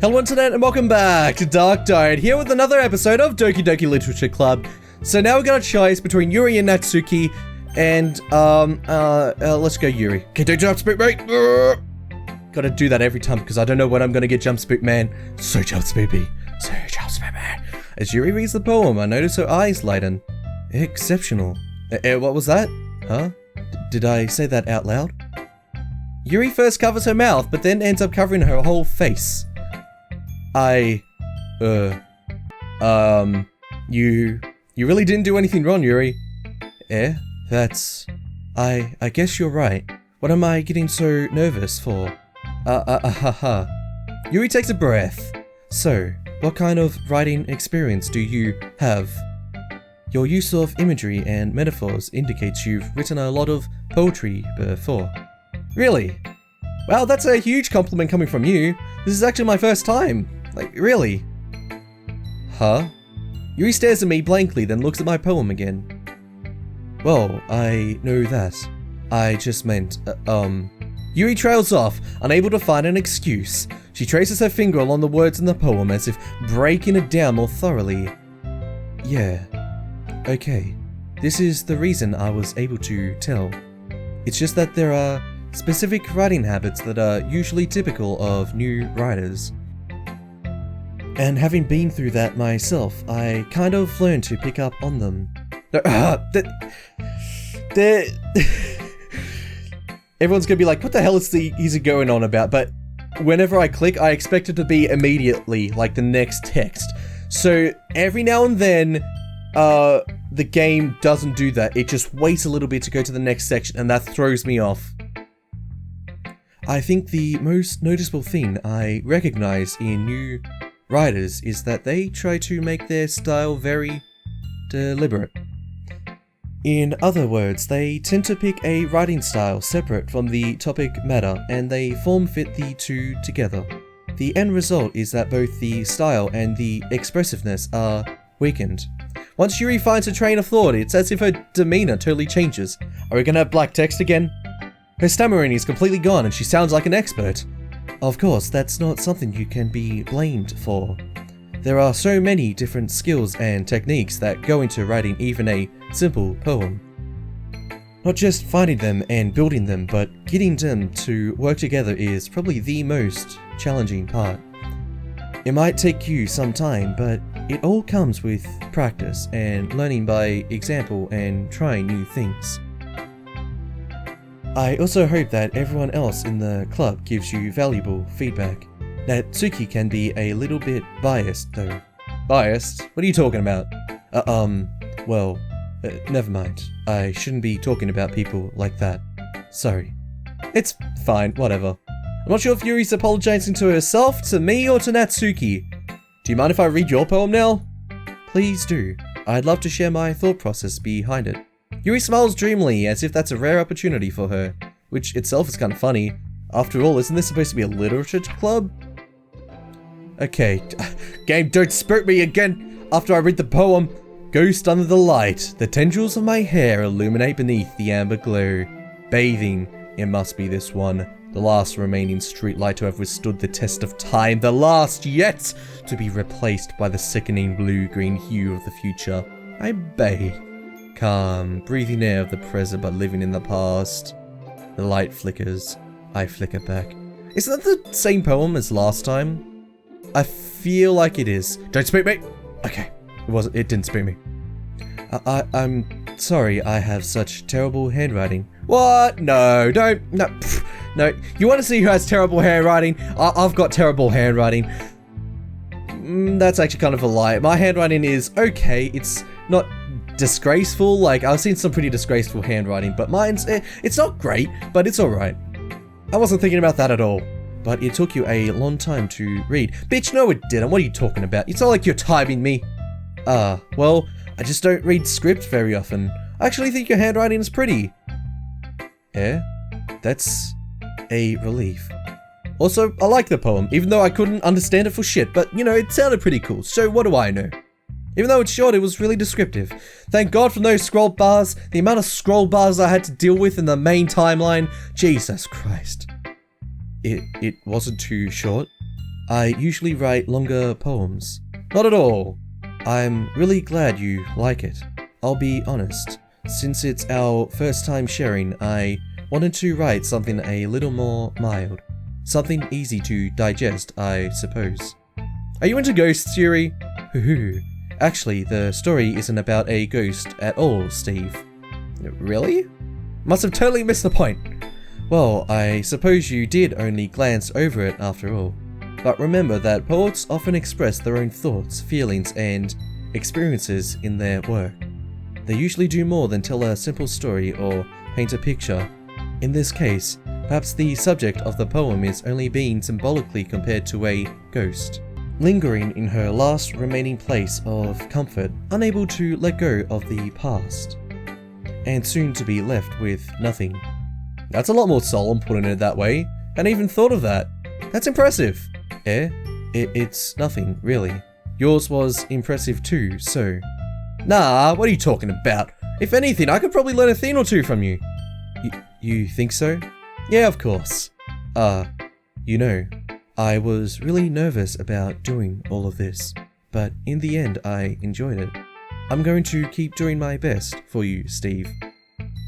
Hello internet and welcome back to Dark Diode, here with another episode of Doki Doki Literature Club. So now we've got a choice between Yuri and Natsuki, and let's go Yuri. Okay, don't jump spook, mate! Gotta do that every time because I don't know when I'm gonna get jump spook, man. So jump spoopy. So jump spook, man. As Yuri reads the poem, I notice her eyes lighten. Exceptional. What was that? Huh? Did I say that out loud? Yuri first covers her mouth, but then ends up covering her whole face. You really didn't do anything wrong, Yuri. I guess you're right. What am I getting so nervous for? Yuri takes a breath. So, what kind of writing experience do you have? Your use of imagery and metaphors indicates you've written a lot of poetry before. Really? Wow, that's a huge compliment coming from you. This is actually my first time. Like, really? Huh? Yuri stares at me blankly, then looks at my poem again. Well, I know that. I just meant, Yuri trails off, unable to find an excuse. She traces her finger along the words in the poem as if breaking it down more thoroughly. Yeah. Okay. This is the reason I was able to tell. It's just that there are specific writing habits that are usually typical of new writers. And having been through that myself, I kind of learned to pick up on them. Everyone's gonna be like, what the hell is he going on about? But whenever I click, I expect it to be immediately, like the next text. So every now and then, the game doesn't do that. It just waits a little bit to go to the next section, and that throws me off. I think the most noticeable thing I recognize in new writers is that they try to make their style very deliberate. In other words, they tend to pick a writing style separate from the topic matter, and they form-fit the two together. The end result is that both the style and the expressiveness are weakened. Once Yuri finds a train of thought, it's as if her demeanor totally changes. Are we gonna have black text again? Her stammering is completely gone and she sounds like an expert. Of course, that's not something you can be blamed for. There are so many different skills and techniques that go into writing even a simple poem. Not just finding them and building them, but getting them to work together is probably the most challenging part. It might take you some time, but it all comes with practice and learning by example and trying new things. I also hope that everyone else in the club gives you valuable feedback. Natsuki can be a little bit biased though. Biased? What are you talking about? Never mind. I shouldn't be talking about people like that. Sorry. It's fine, whatever. I'm not sure if Yuri's apologizing to herself, to me, or to Natsuki. Do you mind if I read your poem now? Please do. I'd love to share my thought process behind it. Yuri smiles dreamily, as if that's a rare opportunity for her, which itself is kind of funny. After all, isn't this supposed to be a literature club? Okay, game, don't spook me again after I read the poem. Ghost under the light, the tendrils of my hair illuminate beneath the amber glow. Bathing, it must be this one. The last remaining streetlight to have withstood the test of time. The last yet to be replaced by the sickening blue-green hue of the future. I bathe. Calm, breathing air of the present but living in the past. The light flickers. I flicker back. Is that the same poem as last time? I feel like it is. Don't spook me! Okay. It didn't spook me. I'm sorry I have such terrible handwriting. What? No, don't. No. Pff. No, you want to see who has terrible handwriting? I've got terrible handwriting. That's actually kind of a lie. My handwriting is okay. It's not disgraceful. Like, I've seen some pretty disgraceful handwriting, but mine's, it's not great, but it's alright. I wasn't thinking about that at all. But it took you a long time to read. Bitch, no it didn't. What are you talking about? It's not like you're timing me. Well, I just don't read script very often. I actually think your handwriting is pretty. Yeah? That's a relief. Also, I like the poem, even though I couldn't understand it for shit, but you know, it sounded pretty cool, so what do I know? Even though it's short, it was really descriptive. Thank God for those scroll bars. The amount of scroll bars I had to deal with in the main timeline. Jesus Christ. It wasn't too short? I usually write longer poems. Not at all. I'm really glad you like it. I'll be honest, since it's our first time sharing, I wanted to write something a little more mild. Something easy to digest, I suppose. Are you into ghosts, Yuri? Hoo-hoo. Actually, the story isn't about a ghost at all, Steve. Really? Must have totally missed the point. Well, I suppose you did only glance over it after all. But remember that poets often express their own thoughts, feelings, and experiences in their work. They usually do more than tell a simple story or paint a picture. In this case, perhaps the subject of the poem is only being symbolically compared to a ghost, lingering in her last remaining place of comfort, unable to let go of the past, and soon to be left with nothing. That's a lot more solemn putting it that way. I hadn't even thought of that. That's impressive. It's nothing, really. Yours was impressive too, so... Nah, what are you talking about? If anything, I could probably learn a thing or two from you. You think so? Yeah, of course. You know, I was really nervous about doing all of this, but in the end I enjoyed it. I'm going to keep doing my best for you, Steve.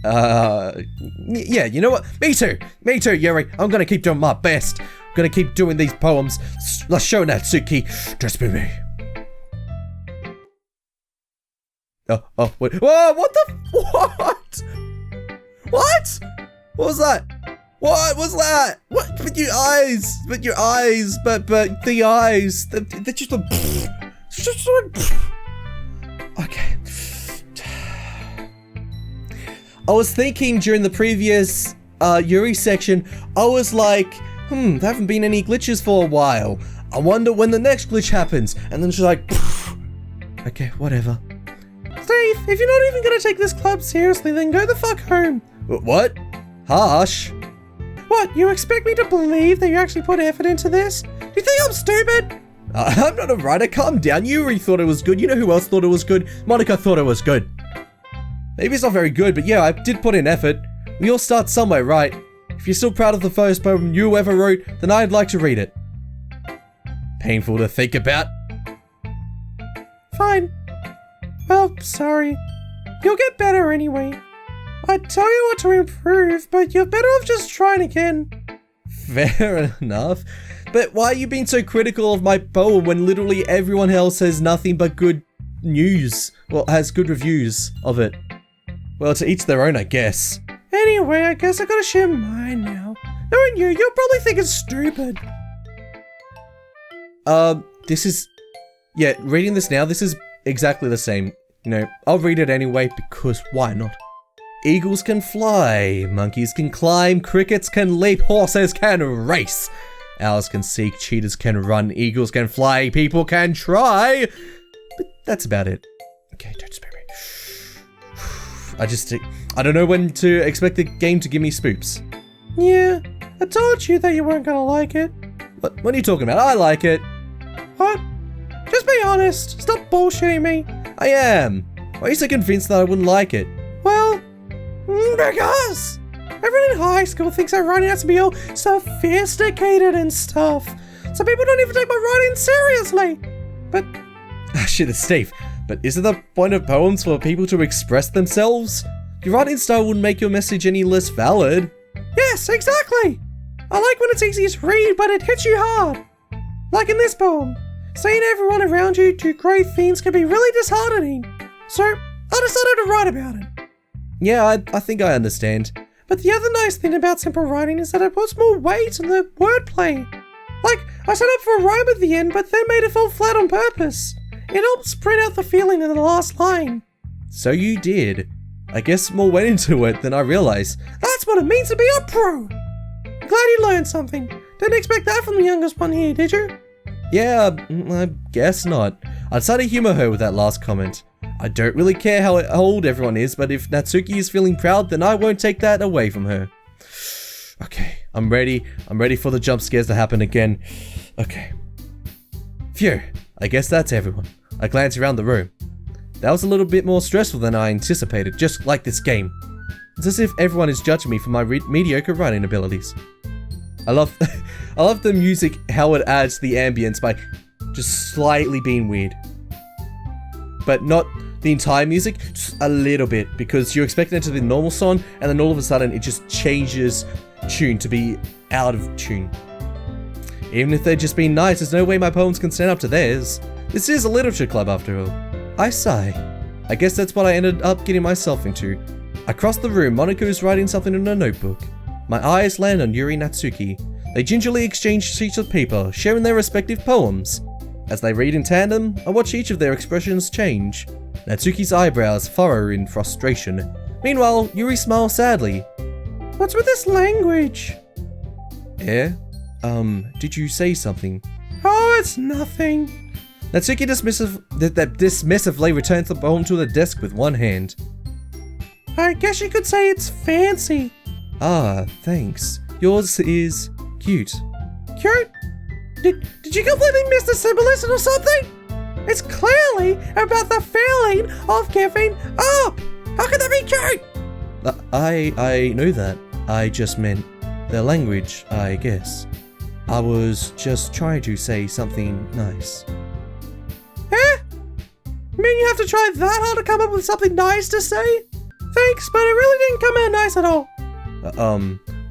Yeah, you know what? Me too, Yuri. I'm gonna keep doing my best. I'm gonna keep doing these poems. Let's show Natsuki. Just be me. Oh, wait. Whoa, what the? What? What? What was that? What was that? What? But the eyes. They're just okay. I was thinking during the previous Yuri section, I was like, there haven't been any glitches for a while. I wonder when the next glitch happens. And then she's like, okay, whatever. Steve, if you're not even gonna take this club seriously, then go the fuck home. What? Harsh. What, you expect me to believe that you actually put effort into this? Do you think I'm stupid? I'm not a writer, calm down. Yuri thought it was good. You know who else thought it was good? Monika thought it was good. Maybe it's not very good, but yeah, I did put in effort. We all start somewhere, right? If you're still proud of the first poem you ever wrote, then I'd like to read it. Painful to think about. Fine. Well, sorry. You'll get better anyway. I'd tell you what to improve, but you're better off just trying again. Fair enough. But why are you being so critical of my poem when literally everyone else has nothing but good news? Well, has good reviews of it. Well, to each their own, I guess. Anyway, I guess I gotta share mine now. Knowing you, you'll probably think it's stupid. Yeah, reading this now, this is exactly the same. You know, I'll read it anyway, because why not? Eagles can fly, monkeys can climb, crickets can leap, horses can race. Owls can seek, cheetahs can run, eagles can fly, people can try. But that's about it. Okay, don't spare me. I don't know when to expect the game to give me spoops. Yeah, I told you that you weren't gonna like it. What are you talking about? I like it. What? Just be honest. Stop bullshitting me. I am. Why are you so convinced that I wouldn't like it? Well, because everyone in high school thinks our writing has to be all sophisticated and stuff. So people don't even take my writing seriously. But... shit, it's Steve. But isn't the point of poems for people to express themselves? Your writing style wouldn't make your message any less valid. Yes, exactly. I like when it's easy to read, but it hits you hard. Like in this poem. Seeing everyone around you do great things can be really disheartening. So, I decided to write about it. Yeah, I think I understand. But the other nice thing about simple writing is that it puts more weight on the wordplay. Like, I set up for a rhyme at the end, but then made it fall flat on purpose. It helped spread out the feeling in the last line. So you did. I guess more went into it than I realized. That's what it means to be a pro. Glad you learned something. Didn't expect that from the youngest one here, did you? Yeah, I guess not. I decided to humor her with that last comment. I don't really care how old everyone is, but if Natsuki is feeling proud, then I won't take that away from her. Okay, I'm ready. I'm ready for the jump scares to happen again. Okay. Phew, I guess that's everyone. I glanced around the room. That was a little bit more stressful than I anticipated, just like this game. It's as if everyone is judging me for my mediocre writing abilities. I love I love the music, how it adds the ambience by just slightly being weird. But not the entire music, just a little bit, because you're expecting it to be the normal song, and then all of a sudden it just changes tune to be out of tune. Even if they're just being nice, there's no way my poems can stand up to theirs. This is a literature club after all. I sigh. I guess that's what I ended up getting myself into. Across the room, Monika is writing something in a notebook. My eyes land on Yuri and Natsuki. They gingerly exchange sheets of paper, sharing their respective poems. As they read in tandem, I watch each of their expressions change. Natsuki's eyebrows furrow in frustration. Meanwhile, Yuri smiles sadly. What's with this language? Did you say something? Oh, it's nothing. Natsuki dismissively returns the poem to the desk with one hand. I guess you could say it's fancy. Ah, thanks. Yours is cute. Cute? Did you completely miss the symbolism or something? It's clearly about the feeling of giving up. How can that be cute? I know that. I just meant the language, I guess. I was just trying to say something nice. Eh? You mean you have to try that hard to come up with something nice to say? Thanks, but it really didn't come out nice at all.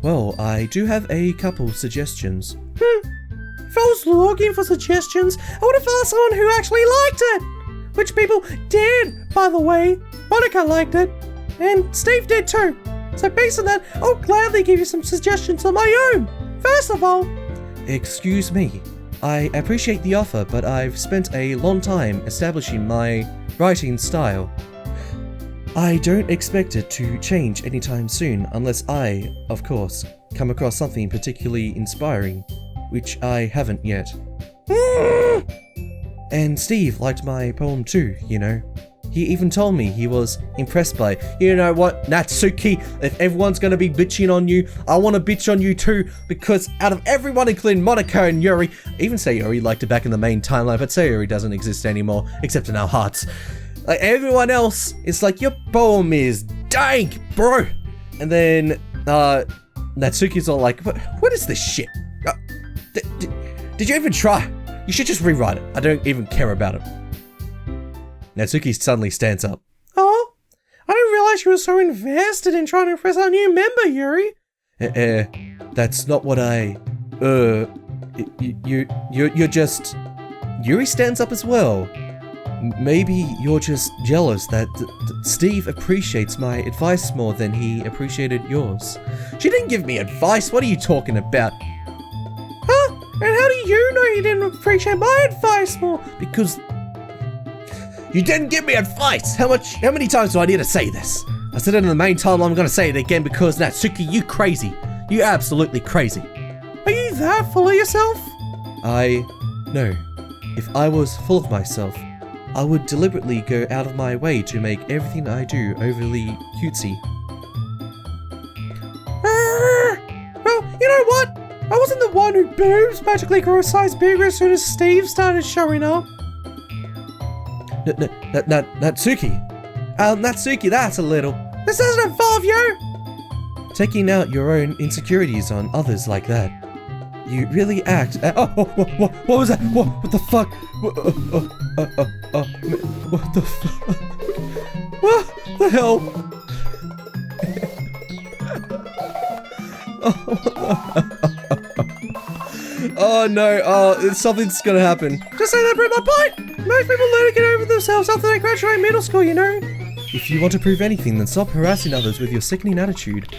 Well, I do have a couple suggestions. If I was looking for suggestions, I would have asked someone who actually liked it. Which people did, by the way. Monika liked it. And Steve did too. So based on that, I'll gladly give you some suggestions on my own. First of all... Excuse me. I appreciate the offer, but I've spent a long time establishing my writing style. I don't expect it to change anytime soon unless I, of course, come across something particularly inspiring, which I haven't yet. And Steve liked my poem too, you know. He even told me he was impressed by, you know what, Natsuki, if everyone's gonna be bitching on you, I wanna bitch on you too, because out of everyone, including Monika and Yuri, even Sayori liked it back in the main timeline, but Sayori doesn't exist anymore, except in our hearts. Like, everyone else, it's like, your poem is dank, bro. And then, Natsuki's all like, what is this shit? Did you even try? You should just rewrite it. I don't even care about it. Natsuki suddenly stands up. Oh, I didn't realize you were so invested in trying to impress our new member, Yuri. That's not what I, you're just... Yuri stands up as well. Maybe you're just jealous that Steve appreciates my advice more than he appreciated yours. She didn't give me advice, what are you talking about? Huh? And how do you know he didn't appreciate my advice more? Because you didn't give me advice! How many times do I need to say this? I said it in the main timeline, I'm gonna say it again because Natsuki, you crazy. You absolutely crazy. Are you that full of yourself? No. If I was full of myself, I would deliberately go out of my way to make everything I do overly cutesy. Well, you know what? I wasn't the one who boobs magically grew a size bigger as soon as Steve started showing up. Natsuki. Natsuki, that's a little. This doesn't involve you! Taking out your own insecurities on others like that. You really act. What was that? What the fuck? What the fuck? What the hell? Oh no, something's gonna happen. Just say that proved my point! Most people learn to get over themselves after they graduate middle school, you know? If you want to prove anything, then stop harassing others with your sickening attitude.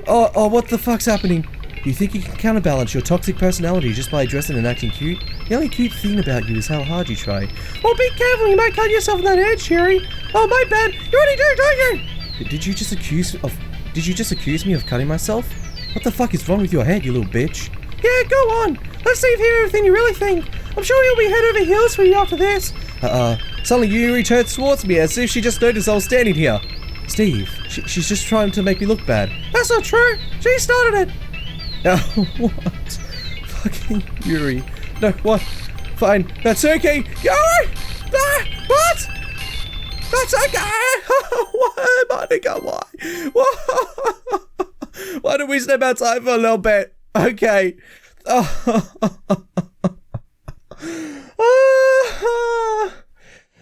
Oh, what the fuck's happening? You think you can counterbalance your toxic personality just by dressing and acting cute? The only cute thing about you is how hard you try. Well, be careful, you might cut yourself in that edge, Yuri. Oh, my bad. You already do, don't you? Did you just accuse me of cutting myself? What the fuck is wrong with your head, you little bitch? Yeah, go on. Let's see if you hear everything you really think. I'm sure you'll be head over heels for you after this. Suddenly Yuri turns towards me as if she just noticed I was standing here. Steve, she's just trying to make me look bad. That's not true. She started it. Oh, what? Fucking Yuri. No, what? Fine. That's okay. Yuri! What? That's okay! Why, Monika, why? Why did we step outside for a little bit? Okay.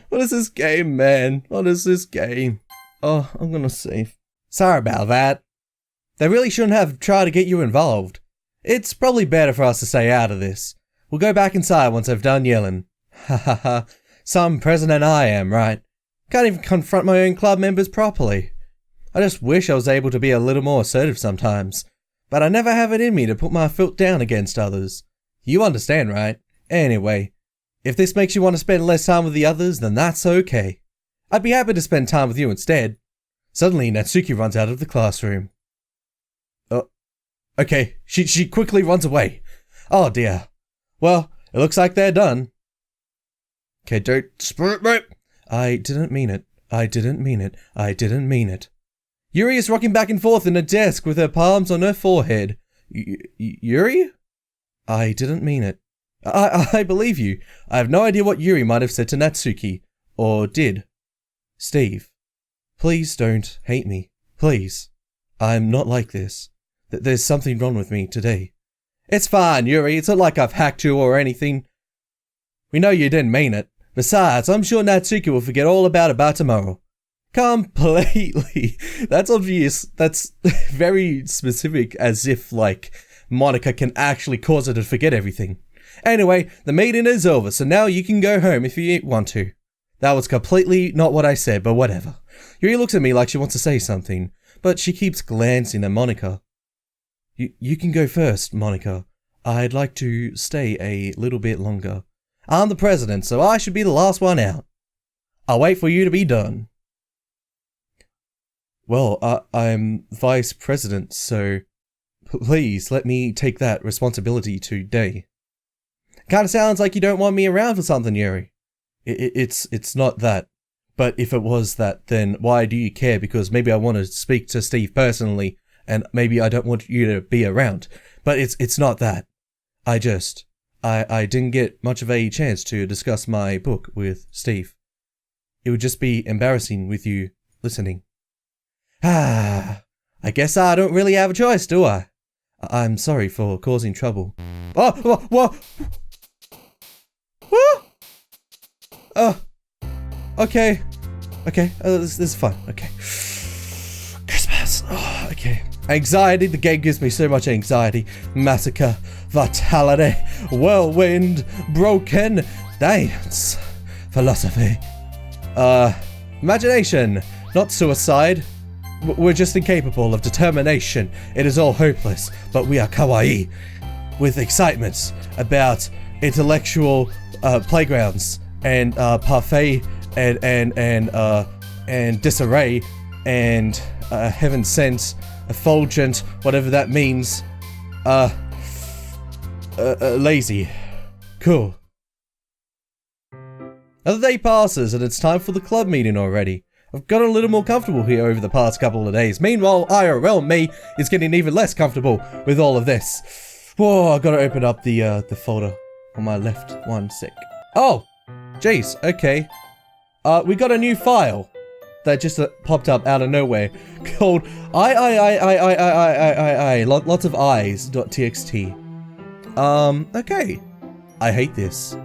What is this game, man? What is this game? Oh, I'm gonna save. Sorry about that. They really shouldn't have tried to get you involved. It's probably better for us to stay out of this. We'll go back inside once I've done yelling. Ha ha ha. Some president I am, right? Can't even confront my own club members properly. I just wish I was able to be a little more assertive sometimes. But I never have it in me to put my foot down against others. You understand, right? Anyway, if this makes you want to spend less time with the others, then that's okay. I'd be happy to spend time with you instead. Suddenly, Natsuki runs out of the classroom. Okay, she quickly runs away. Oh dear. Well, it looks like they're done. Okay, don't spirit me. I didn't mean it. I didn't mean it. I didn't mean it. Yuri is rocking back and forth in a desk with her palms on her forehead. Yuri? I didn't mean it. I believe you. I have no idea what Yuri might have said to Natsuki. Or did. Steve, please don't hate me. Please. I'm not like this. There's something wrong with me today. It's fine, Yuri. It's not like I've hacked you or anything. We know you didn't mean it. Besides, I'm sure Natsuki will forget all about it by tomorrow. Completely. That's obvious. That's very specific, as if, like, Monika can actually cause her to forget everything. Anyway, the meeting is over, so now you can go home if you want to. That was completely not what I said, but whatever. Yuri looks at me like she wants to say something, but she keeps glancing at Monika. You can go first, Monika. I'd like to stay a little bit longer. I'm the president, so I should be the last one out. I'll wait for you to be done. Well, I'm vice president, so please let me take that responsibility today. Kinda sounds like you don't want me around for something, Yuri. It's not that. But if it was that, then why do you care? Because maybe I want to speak to Steve personally, and maybe I don't want you to be around. But it's not that. I didn't get much of a chance to discuss my book with Steve. It would just be embarrassing with you listening. I guess I don't really have a choice, do I? I'm sorry for causing trouble. Okay. This is fun. Okay. Christmas. Oh, okay. Anxiety. The game gives me so much anxiety. Massacre. Vitality. Whirlwind. Broken. Dance. Philosophy. Imagination. Not suicide. We're just incapable of determination. It is all hopeless, but we are kawaii. With excitements about intellectual playgrounds and parfait and disarray and heaven sent, effulgent, whatever that means. Lazy. Cool. Another day passes and it's time for the club meeting already. I've got a little more comfortable here over the past couple of days. Meanwhile, IRL me is getting even less comfortable with all of this. Whoa, I've got to open up the folder on my left. 1 sec. Oh, jeez, okay. We got a new file that just popped up out of nowhere called lots of eyes.txt. Okay. I hate this.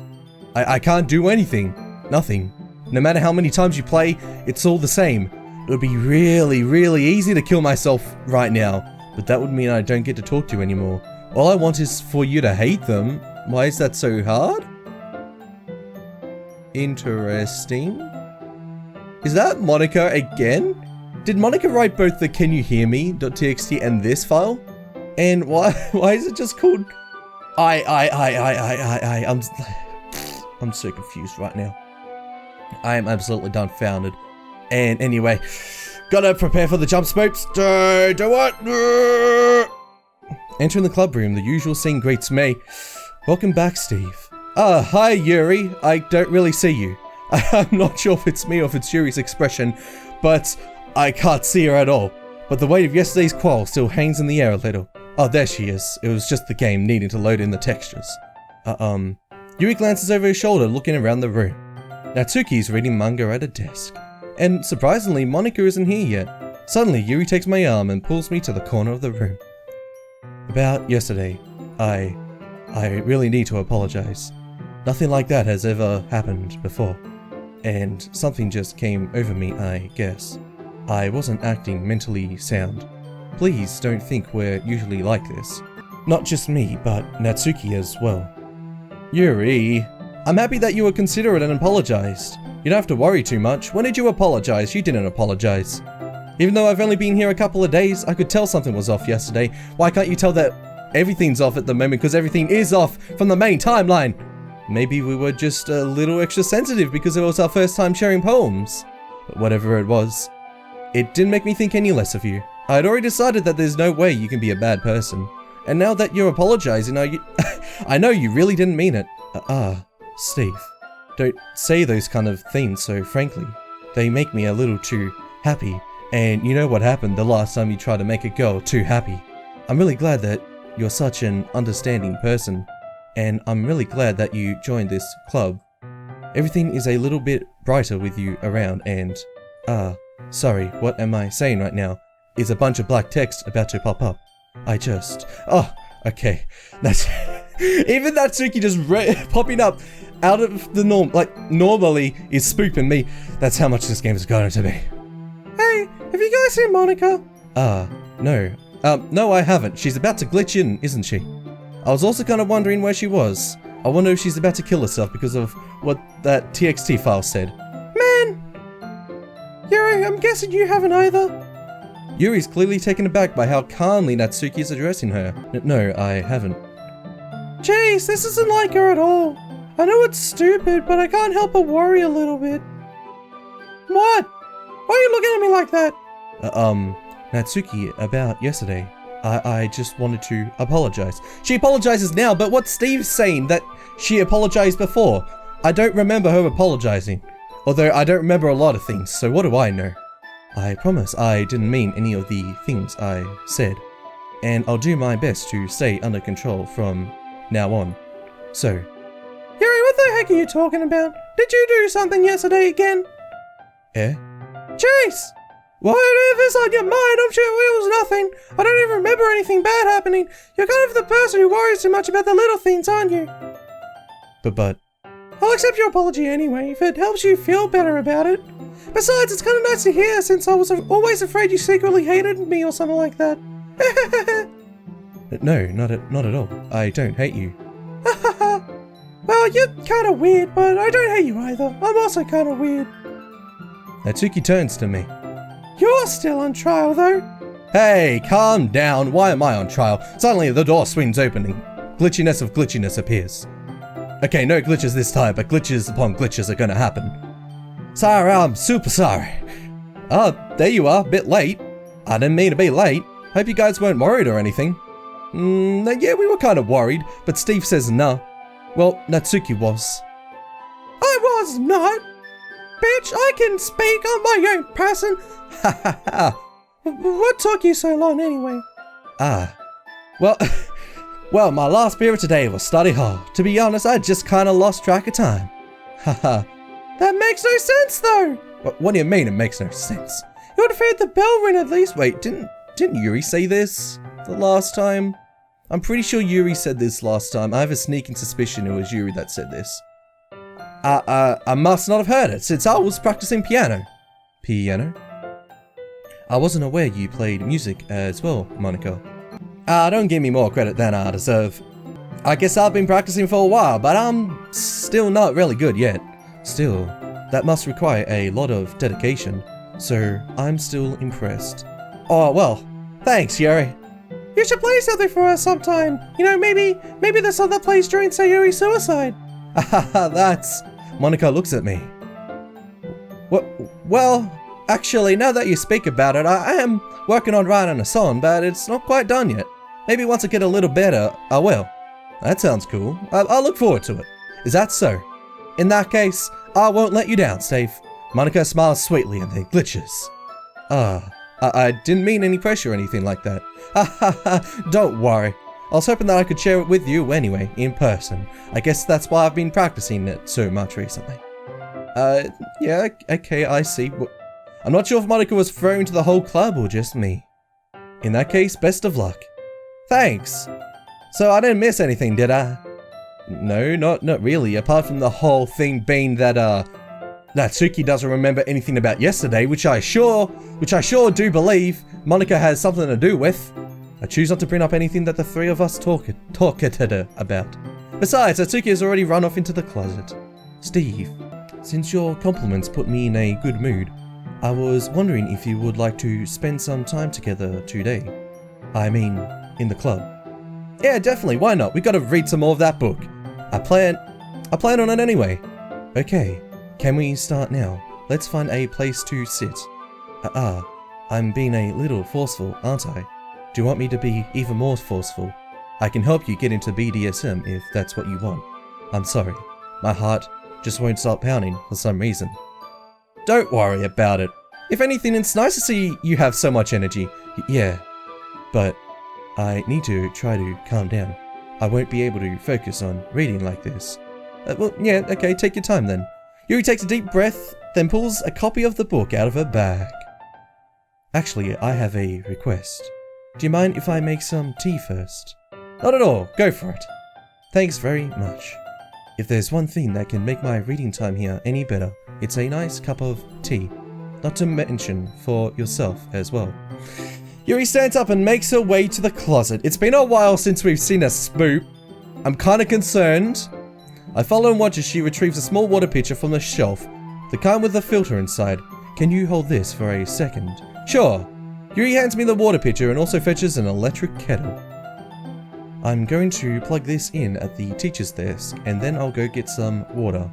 I can't do anything. Nothing. No matter how many times you play, it's all the same. It would be really, really easy to kill myself right now, but that would mean I don't get to talk to you anymore. All I want is for you to hate them. Why is that so hard? Interesting. Is that Monika again? Did Monika write both the can you hear me.txt and this file? And why is it just called I'm so confused right now. I am absolutely dumbfounded. And anyway, gotta prepare for the jump spoops. Do it! Entering the club room, the usual scene greets me. Welcome back, Steve. Hi, Yuri. I don't really see you. I'm not sure if it's me or if it's Yuri's expression, but I can't see her at all. But the weight of yesterday's quarrel still hangs in the air a little. Oh, there she is. It was just the game needing to load in the textures. Yuri glances over his shoulder, looking around the room. Natsuki's reading manga at a desk. And surprisingly, Monika isn't here yet. Suddenly, Yuri takes my arm and pulls me to the corner of the room. About yesterday, I really need to apologize. Nothing like that has ever happened before. And something just came over me, I guess. I wasn't acting mentally sound. Please don't think we're usually like this. Not just me, but Natsuki as well. Yuri, I'm happy that you were considerate and apologized. You don't have to worry too much. When did you apologize? You didn't apologize. Even though I've only been here a couple of days, I could tell something was off yesterday. Why can't you tell that everything's off at the moment? Because everything is off from the main timeline. Maybe we were just a little extra sensitive because it was our first time sharing poems. But whatever it was, it didn't make me think any less of you. I had already decided that there's no way you can be a bad person. And now that you're apologizing, I know you really didn't mean it. Steve, don't say those kind of things so frankly. They make me a little too happy. And you know what happened the last time you tried to make a girl too happy. I'm really glad that you're such an understanding person. And I'm really glad that you joined this club. Everything is a little bit brighter with you around and... sorry, what am I saying right now? Is a bunch of black text about to pop up. Okay. That's... Even Natsuki just popping up out of the norm, like, normally is spooping me. That's how much this game is going to be. Hey, have you guys seen Monika? No. No, I haven't. She's about to glitch in, isn't she? I was also kind of wondering where she was. I wonder if she's about to kill herself because of what that TXT file said. Man! Yuri, I'm guessing you haven't either. Yuri's clearly taken aback by how calmly Natsuki is addressing her. No, I haven't. Jeez, this isn't like her at all. I know it's stupid, but I can't help but worry a little bit. What? Why are you looking at me like that? Natsuki, about yesterday. I just wanted to apologize. She apologizes now, but what's Steve saying that she apologized before? I don't remember her apologizing. Although I don't remember a lot of things, so what do I know? I promise I didn't mean any of the things I said. And I'll do my best to stay under control from now on. So... Yuri, what the heck are you talking about? Did you do something yesterday again? Jeez! Whatever's on your mind, I'm sure it was nothing. I don't even remember anything bad happening. You're kind of the person who worries too much about the little things, aren't you? But... I'll accept your apology anyway, if it helps you feel better about it. Besides, it's kind of nice to hear, since I was always afraid you secretly hated me or something like that. No, not at all. I don't hate you. Well, you're kind of weird, but I don't hate you either. I'm also kind of weird. Natsuki turns to me. You're still on trial, though. Hey, calm down. Why am I on trial? Suddenly the door swings open and glitchiness of glitchiness appears. Okay, no glitches this time, but glitches upon glitches are gonna happen. Sorry, I'm super sorry. There you are, bit late. I didn't mean to be late. Hope you guys weren't worried or anything. Yeah, we were kind of worried, but Steve says no. Well, Natsuki was. I was not. Bitch, I can speak on my own person. Ha ha ha. What took you so long anyway? Well, my last period today was study hall. To be honest, I just kind of lost track of time. Haha. That makes no sense, though. What do you mean it makes no sense? You would have heard the bell ring at least. Wait, didn't Yuri say this the last time? I'm pretty sure Yuri said this last time. I have a sneaking suspicion it was Yuri that said this. I must not have heard it, since I was practicing piano. Piano? I wasn't aware you played music as well, Monika. Don't give me more credit than I deserve. I guess I've been practicing for a while, but I'm still not really good yet. Still, that must require a lot of dedication, so I'm still impressed. Oh, well, thanks, Yuri. You should play something for us sometime. You know, maybe the song that plays during Sayori's suicide. That's... Monika looks at me. Well, actually, now that you speak about it, I am working on writing a song, but it's not quite done yet. Maybe once I get a little better, I will. That sounds cool. I'll look forward to it. Is that so? In that case, I won't let you down, Steve. Monika smiles sweetly and then glitches. I didn't mean any pressure or anything like that. Don't worry. I was hoping that I could share it with you anyway, in person. I guess that's why I've been practicing it so much recently. Yeah, okay, I see. I'm not sure if Monika was referring to the whole club or just me. In that case, best of luck. Thanks. So I didn't miss anything, did I? No, not really, apart from the whole thing being that, Natsuki doesn't remember anything about yesterday, which I sure do believe Monika has something to do with. I choose not to bring up anything that the three of us talk about. Besides, Natsuki has already run off into the closet. Steve, since your compliments put me in a good mood, I was wondering if you would like to spend some time together today. I mean, in the club. Yeah, definitely, why not? We gotta read some more of that book. I plan on it anyway. Okay, can we start now? Let's find a place to sit. I'm being a little forceful, aren't I? Do you want me to be even more forceful? I can help you get into BDSM if that's what you want. I'm sorry, my heart just won't stop pounding for some reason. Don't worry about it. If anything, it's nice to see you have so much energy. Yeah, but I need to try to calm down. I won't be able to focus on reading like this. Well, yeah, okay, take your time then. Yuri takes a deep breath, then pulls a copy of the book out of her bag. Actually, I have a request. Do you mind if I make some tea first? Not at all, go for it. Thanks very much. If there's one thing that can make my reading time here any better, it's a nice cup of tea. Not to mention for yourself as well. Yuri stands up and makes her way to the closet. It's been a while since we've seen a spoop. I'm kinda concerned. I follow and watch as she retrieves a small water pitcher from the shelf, the kind with the filter inside. Can you hold this for a second? Sure. Yuri hands me the water pitcher and also fetches an electric kettle. I'm going to plug this in at the teacher's desk and then I'll go get some water.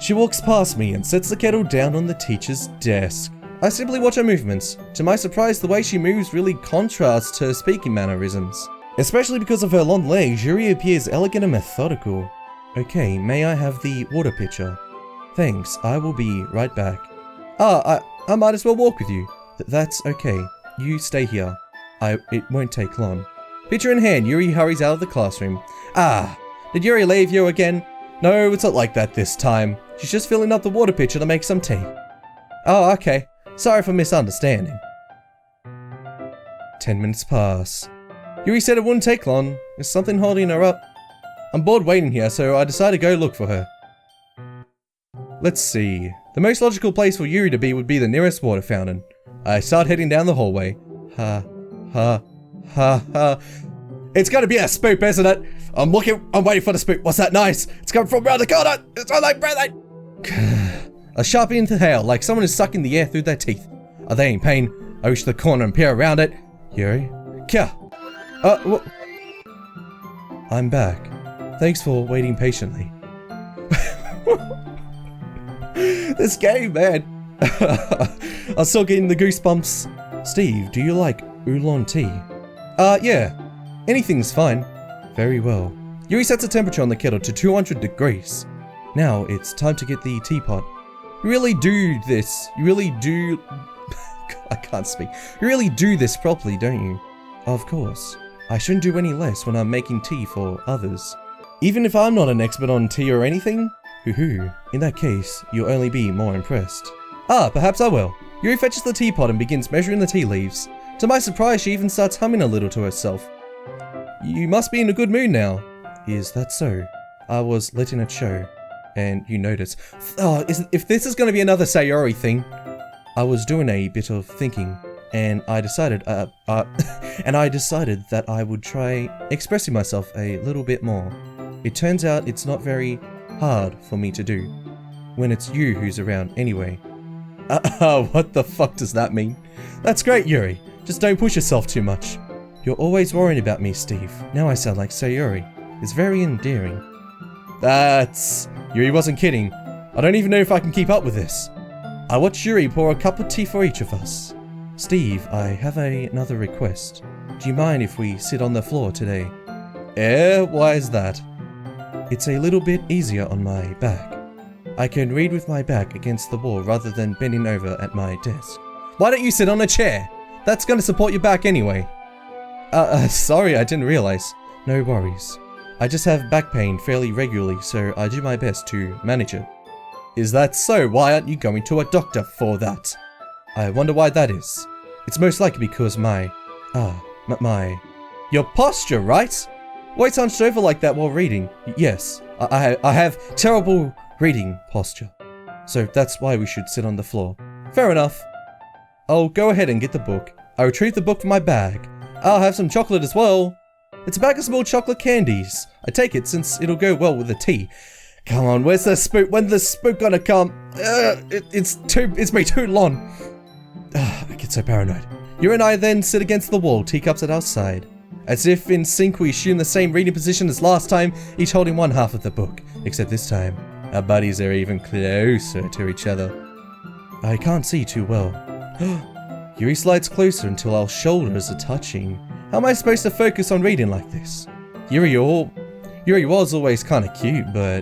She walks past me and sets the kettle down on the teacher's desk. I simply watch her movements. To my surprise, the way she moves really contrasts her speaking mannerisms. Especially because of her long legs, Yuri appears elegant and methodical. Okay, may I have the water pitcher? Thanks, I will be right back. I might as well walk with you. That's okay. You stay here. It won't take long. Pitcher in hand, Yuri hurries out of the classroom. Did Yuri leave you again? No, it's not like that this time. She's just filling up the water pitcher to make some tea. Oh, okay. Sorry for misunderstanding. 10 minutes pass. Yuri said it wouldn't take long. Is something holding her up? I'm bored waiting here, so I decided to go look for her. Let's see. The most logical place for Yuri to be would be the nearest water fountain. I start heading down the hallway. It's gonna be a spook, isn't it? I'm waiting for the spook. What's that noise? It's coming from around the corner. It's on like breath. A sharp inhale, like someone is sucking the air through their teeth. Are they in pain? I reach the corner and peer around it. Yuri? Kya? I'm back. Thanks for waiting patiently. This game, man. I'm still getting the goosebumps. Steve, do you like oolong tea? Yeah. Anything's fine. Very well. Yuri sets the temperature on the kettle to 200 degrees. Now it's time to get the teapot. You really do this. You really do... I can't speak. You really do this properly, don't you? Of course. I shouldn't do any less when I'm making tea for others. Even if I'm not an expert on tea or anything? Hoo-hoo. In that case, you'll only be more impressed. Perhaps I will. Yuri fetches the teapot and begins measuring the tea leaves. To my surprise, she even starts humming a little to herself. You must be in a good mood now. Is that so? I was letting it show. And you notice. If this is going to be another Sayori thing. I was doing a bit of thinking. And I decided, that I would try expressing myself a little bit more. It turns out it's not very hard for me to do. When it's you who's around anyway. What the fuck does that mean? That's great, Yuri. Just don't push yourself too much. You're always worrying about me, Steve. Now I sound like Sayori. It's very endearing. Yuri wasn't kidding. I don't even know if I can keep up with this. I watch Yuri pour a cup of tea for each of us. Steve, I have another request. Do you mind if we sit on the floor today? Why is that? It's a little bit easier on my back. I can read with my back against the wall rather than bending over at my desk. Why don't you sit on a chair? That's going to support your back anyway. Sorry, I didn't realize. No worries. I just have back pain fairly regularly, so I do my best to manage it. Is that so? Why aren't you going to a doctor for that? I wonder why that is. It's most likely because my Your posture, right? Always hunched over like that while reading. Yes, I have terrible reading posture. So that's why we should sit on the floor. Fair enough. I'll go ahead and get the book. I retrieve the book from my bag. I'll have some chocolate as well. It's a bag of small chocolate candies. I take it since it'll go well with the tea. Come on, where's the spook? When's the spook gonna come? It's been too long. I get so paranoid. You and I then sit against the wall, teacups at our side. As if in sync, we assume the same reading position as last time, each holding one half of the book. Except this time, our bodies are even closer to each other. I can't see too well. Yuri slides closer until our shoulders are touching. How am I supposed to focus on reading like this? Yuri was always kinda cute, but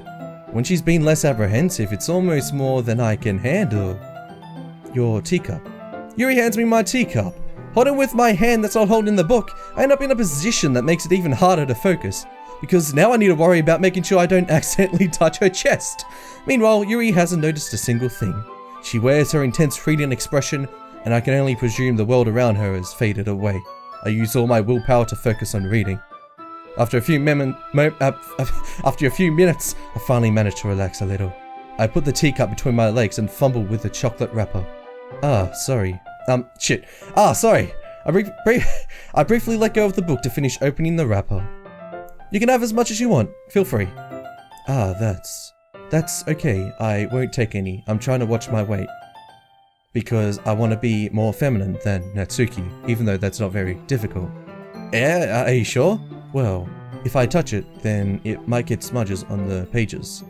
when she's been less apprehensive, it's almost more than I can handle. Your teacup. Yuri hands me my teacup. Holding with my hand that's not holding the book, I end up in a position that makes it even harder to focus. Because now I need to worry about making sure I don't accidentally touch her chest. Meanwhile, Yuri hasn't noticed a single thing. She wears her intense reading expression, and I can only presume the world around her has faded away. I use all my willpower to focus on reading. After a few minutes, I finally manage to relax a little. I put the teacup between my legs and fumble with the chocolate wrapper. Sorry. Sorry. I briefly let go of the book to finish opening the wrapper. You can have as much as you want. Feel free. That's okay. I won't take any. I'm trying to watch my weight. Because I want to be more feminine than Natsuki, even though that's not very difficult. Yeah, are you sure? Well, if I touch it, then it might get smudges on the pages.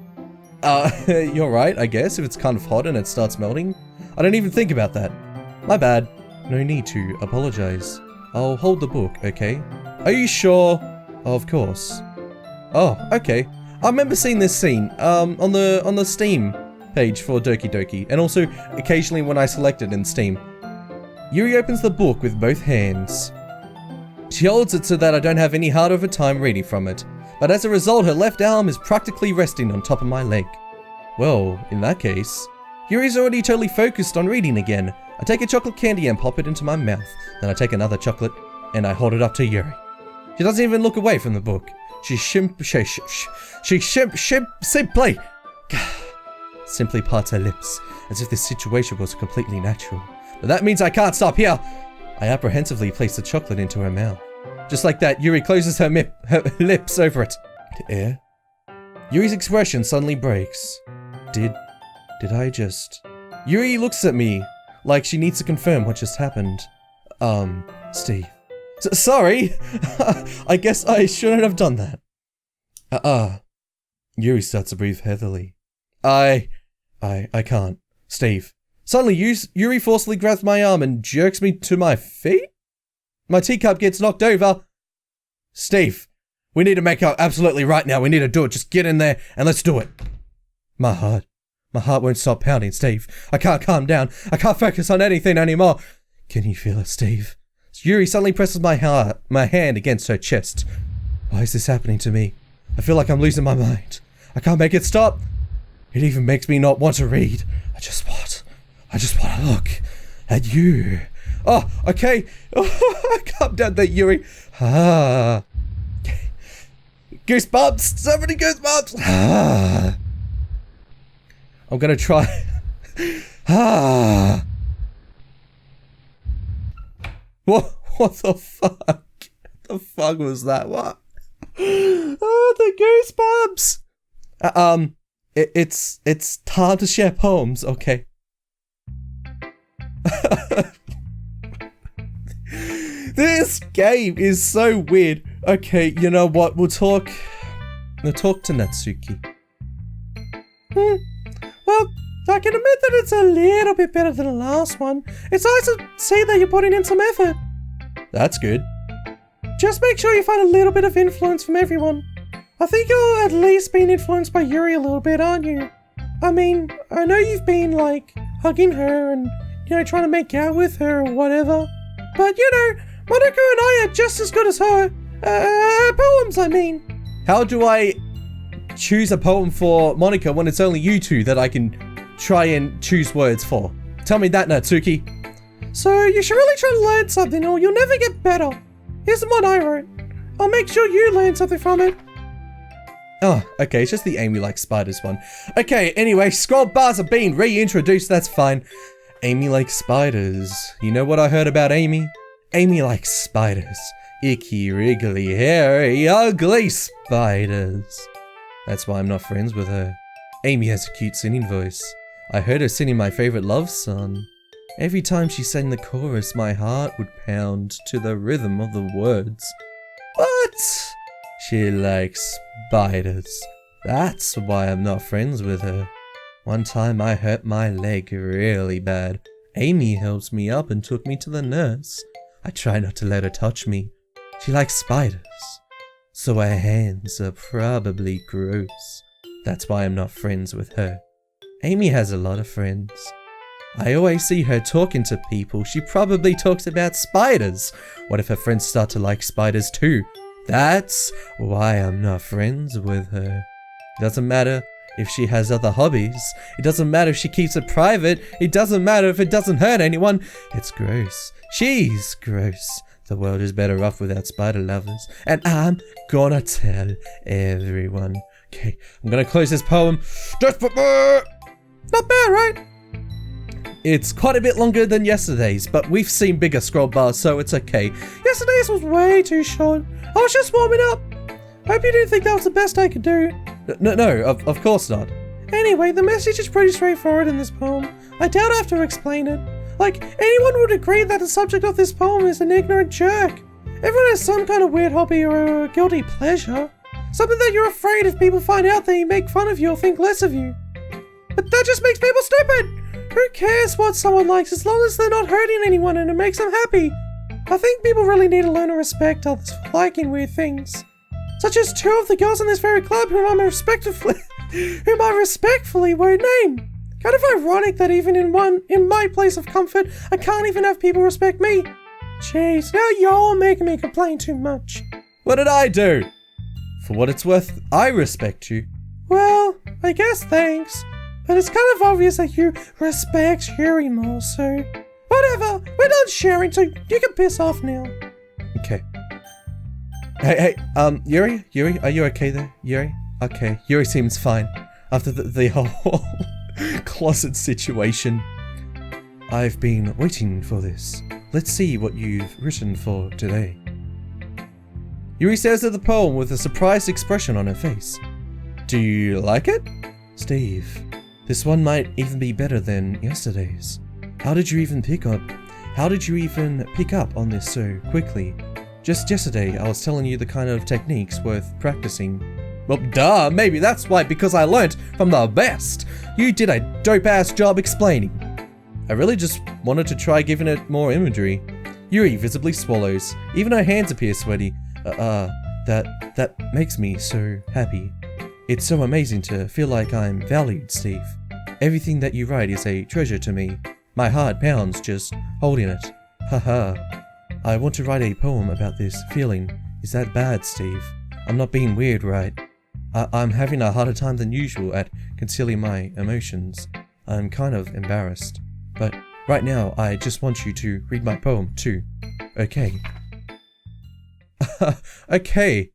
You're right, I guess, if it's kind of hot and it starts melting. I don't even think about that. My bad. No need to apologize. I'll hold the book, okay? Are you sure? Of course. Oh, okay. I remember seeing this scene, on the Steam page for Doki Doki, and also occasionally when I select it in Steam. Yuri opens the book with both hands. She holds it so that I don't have any harder of a time reading from it, but as a result her left arm is practically resting on top of my leg. Well, in that case, Yuri's already totally focused on reading again. I take a chocolate candy and pop it into my mouth, then I take another chocolate and I hold it up to Yuri. She doesn't even look away from the book. She simply parts her lips, as if this situation was completely natural. But that means I can't stop here! I apprehensively place the chocolate into her mouth. Just like that, Yuri closes her lips over it. Air? Yuri's expression suddenly breaks. Did I just... Yuri looks at me, like she needs to confirm what just happened. Steve. Sorry! I guess I shouldn't have done that. Yuri starts to breathe heavily. I can't. Steve. Suddenly, Yuri forcefully grabs my arm and jerks me to my feet? My teacup gets knocked over. Steve, we need to make out absolutely right now. We need to do it. Just get in there and let's do it. My heart won't stop pounding, Steve. I can't calm down. I can't focus on anything anymore. Can you feel it, Steve? Yuri suddenly presses my hand against her chest. Why is this happening to me? I feel like I'm losing my mind. I can't make it stop. It even makes me not want to read. I just want to look at you. Oh, okay. Calm down there, Yuri. Goosebumps. So many goosebumps. I'm gonna try. What the fuck? The fuck was that? What? Oh, the goosebumps. It's time to share poems, okay? This game is so weird. Okay, you know what? We'll talk to Natsuki. Well, I can admit that it's a little bit better than the last one. It's nice to see that you're putting in some effort. That's good. Just make sure you find a little bit of influence from everyone. I think you're at least being influenced by Yuri a little bit, aren't you? I mean, I know you've been, like, hugging her and, you know, trying to make out with her or whatever. But, you know, Monika and I are just as good as her. Poems, I mean. How do I choose a poem for Monika when it's only you two that I can try and choose words for? Tell me that, Natsuki. So, you should really try to learn something or you'll never get better. Here's the one I wrote. I'll make sure you learn something from it. Oh, okay, it's just the Amy likes spiders one. Okay, anyway, scroll bars are being reintroduced, that's fine. Amy likes spiders. You know what I heard about Amy? Amy likes spiders. Icky, wriggly, hairy, ugly spiders. That's why I'm not friends with her. Amy has a cute singing voice. I heard her singing my favorite love song. Every time she sang the chorus, my heart would pound to the rhythm of the words. What? She likes spiders. That's why I'm not friends with her. One time I hurt my leg really bad. Amy helped me up and took me to the nurse. I try not to let her touch me. She likes spiders. So her hands are probably gross. That's why I'm not friends with her. Amy has a lot of friends. I always see her talking to people. She probably talks about spiders. What if her friends start to like spiders too? That's why I'm not friends with her. It doesn't matter if she has other hobbies. It doesn't matter if she keeps it private. It doesn't matter if it doesn't hurt anyone. It's gross. She's gross. The world is better off without spider lovers. And I'm gonna tell everyone. Okay, I'm gonna close this poem. Not bad, right? It's quite a bit longer than yesterday's, but we've seen bigger scroll bars, so it's okay. Yesterday's was way too short. I was just warming up. Hope you didn't think that was the best I could do. No, of course not. Anyway, the message is pretty straightforward in this poem. I doubt I have to explain it. Like, anyone would agree that the subject of this poem is an ignorant jerk. Everyone has some kind of weird hobby or a guilty pleasure. Something that you're afraid if people find out they make fun of you or think less of you. But that just makes people stupid! Who cares what someone likes as long as they're not hurting anyone and it makes them happy? I think people really need to learn to respect others for liking weird things. Such as two of the girls in this very club whom I respectfully won't name. Kind of ironic that even in my place of comfort, I can't even have people respect me. Jeez, now you're making me complain too much. What did I do? For what it's worth, I respect you. Well, I guess thanks. But it's kind of obvious that you respect Yuri more, so... Whatever, we're done sharing, so you can piss off now. Okay. Hey, Yuri, are you okay there? Yuri? Okay, Yuri seems fine. After the whole closet situation. I've been waiting for this. Let's see what you've written for today. Yuri stares at the poem with a surprised expression on her face. Do you like it? Steve, this one might even be better than yesterday's. How did you even pick up on this so quickly? Just yesterday, I was telling you the kind of techniques worth practicing. Well, duh, maybe that's why, because I learnt from the best. You did a dope-ass job explaining. I really just wanted to try giving it more imagery. Yuri visibly swallows. Even her hands appear sweaty. That makes me so happy. It's so amazing to feel like I'm valued, Steve. Everything that you write is a treasure to me. My heart pounds just holding it. Haha. I want to write a poem about this feeling. Is that bad, Steve? I'm not being weird, right? I'm having a harder time than usual at concealing my emotions. I'm kind of embarrassed. But right now, I just want you to read my poem, too. Okay. Okay.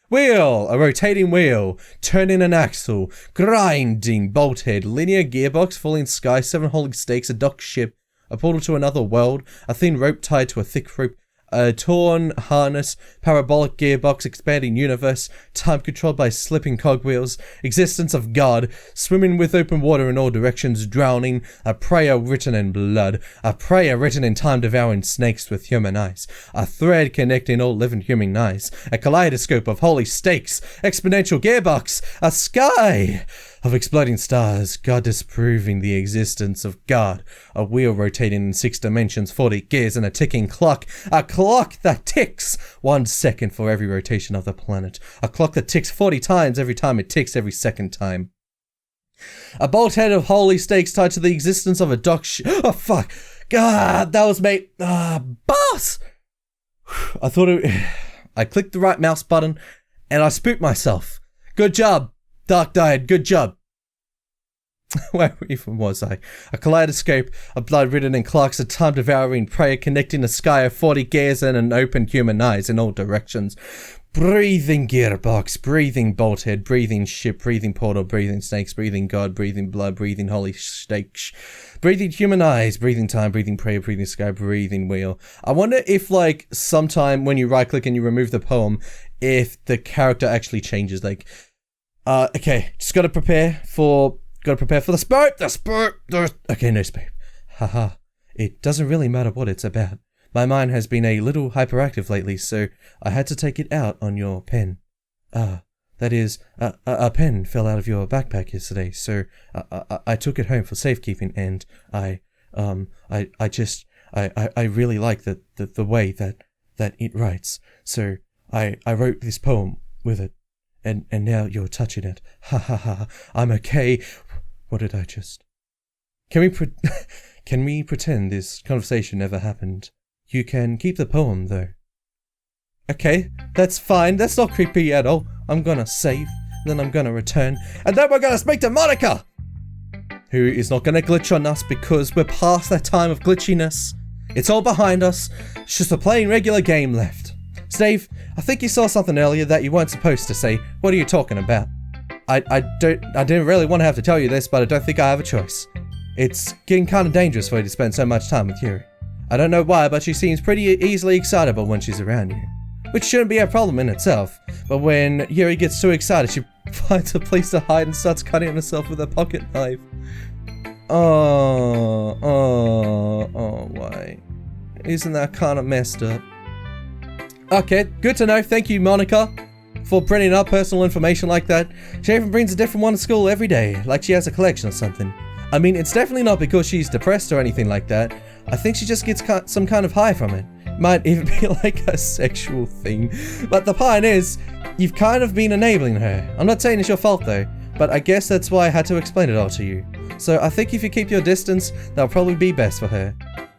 Wheel, a rotating wheel, turning an axle, grinding bolt head, linear gearbox, falling sky, 7 holding stakes, a dock ship, a portal to another world, a thin rope tied to a thick rope, a torn harness, parabolic gearbox, expanding universe, time controlled by slipping cogwheels, existence of God, swimming with open water in all directions, drowning, a prayer written in blood, a prayer written in time devouring snakes with human eyes, a thread connecting all living human eyes, a kaleidoscope of holy stakes, exponential gearbox, a sky of exploding stars, God disproving the existence of God, a wheel rotating in 6 dimensions, 40 gears and a ticking clock, a clock that ticks 1 second for every rotation of the planet, a clock that ticks 40 times every time it ticks every second time. A bolt head of holy stakes tied to the existence of a dock oh fuck, God, that was me, boss! I clicked the right mouse button and I spooked myself. Good job. Dark Diode, good job. Where even was I? A kaleidoscope of blood written in clocks, a time-devouring prayer connecting a sky of 40 gears and an open human eyes in all directions. Breathing gearbox, breathing bolthead, breathing ship, breathing portal, breathing snakes, breathing god, breathing blood, breathing holy stakes, breathing human eyes, breathing time, breathing prayer, breathing sky, breathing wheel. I wonder if, like, sometime when you right-click and you remove the poem, if the character actually changes, like, okay, just gotta prepare for the spook, okay, no spook. Haha, it doesn't really matter what it's about. My mind has been a little hyperactive lately, so I had to take it out on your pen. That is, a pen fell out of your backpack yesterday, so I took it home for safekeeping, and I really like the way that it writes, so I wrote this poem with it, and now you're touching it. Ha ha ha, I'm okay. What did I just... Can we pretend this conversation never happened? You can keep the poem, though. Okay, that's fine. That's not creepy at all. I'm gonna save, then I'm gonna return, and then we're gonna speak to Monika! Who is not gonna glitch on us because we're past that time of glitchiness. It's all behind us. It's just a plain regular game left. Steve, I think you saw something earlier that you weren't supposed to say. What are you talking about? I didn't really want to have to tell you this, but I don't think I have a choice. It's getting kind of dangerous for you to spend so much time with Yuri. I don't know why, but she seems pretty easily excitable when she's around you. Which shouldn't be a problem in itself, but when Yuri gets too excited, she finds a place to hide and starts cutting herself with a pocket knife. Oh, why? Isn't that kind of messed up? Okay, good to know. Thank you, Monika, for printing up personal information like that. She even brings a different one to school every day, like she has a collection or something. I mean, it's definitely not because she's depressed or anything like that. I think she just gets some kind of high from it. Might even be like a sexual thing. But the point is, you've kind of been enabling her. I'm not saying it's your fault though, but I guess that's why I had to explain it all to you. So I think if you keep your distance, that'll probably be best for her.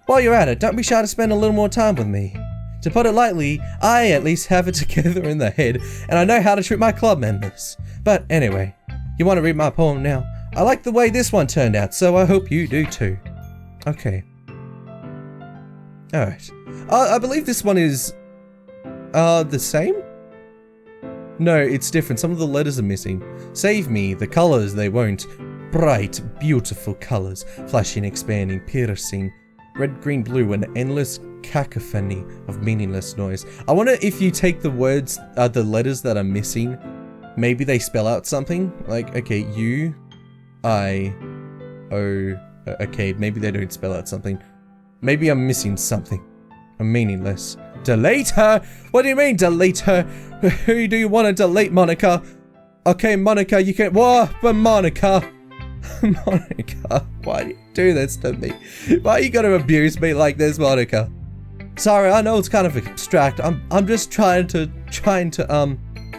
While you're at it, don't be shy to spend a little more time with me. To put it lightly, I at least have it together in the head, and I know how to treat my club members. But anyway, you want to read my poem now? I like the way this one turned out, so I hope you do too. Okay. Alright. I believe this one is... the same? No, it's different. Some of the letters are missing. Save me. The colors, they won't. Bright, beautiful colors. Flashing, expanding, piercing. Red, green, blue, an endless cacophony of meaningless noise. I wonder if you take the words, the letters that are missing, maybe they spell out something. Like, okay, U, I, O, okay, maybe they don't spell out something. Maybe I'm missing something. I'm meaningless. Delete her? What do you mean, delete her? Who do you want to delete, Monika? Okay, Monika, you can... Whoa, but Monika. Monika, why do you do this to me? Why you gotta abuse me like this, Monika? Sorry, I know it's kind of abstract. I'm just trying to,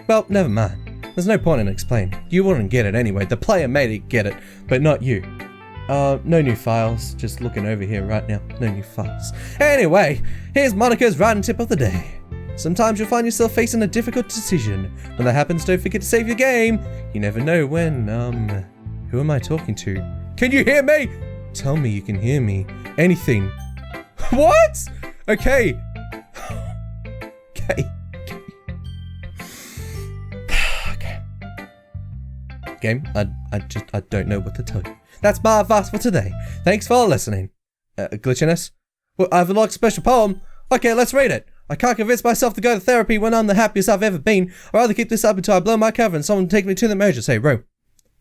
well, never mind. There's no point in explaining. You wouldn't get it anyway. The player made it get it, but not you. No new files. Just looking over here right now. No new files. Anyway, here's Monika's writing tip of the day. Sometimes you'll find yourself facing a difficult decision. When that happens, don't forget to save your game. You never know when, who am I talking to? Can you hear me? Tell me you can hear me. Anything. What? Okay. Okay. Okay. Game, I don't know what to tell you. That's my advice for today. Thanks for listening. Glitchiness? Well, I've unlocked a special poem. Okay, let's read it. I can't convince myself to go to therapy when I'm the happiest I've ever been. I'd rather keep this up until I blow my cover and someone take me to the emergency room.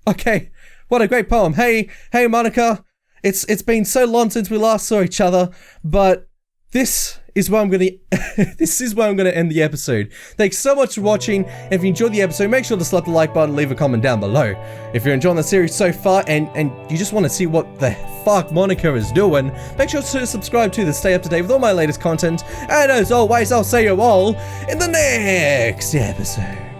Okay, what a great poem. Hey, Monika. It's been so long since we last saw each other, but this is where I'm gonna end the episode. Thanks so much for watching. If you enjoyed the episode, make sure to slap the like button, leave a comment down below. If you're enjoying the series so far and you just want to see what the fuck Monika is doing, make sure to subscribe to stay up to date with all my latest content. And as always, I'll see you all in the next episode.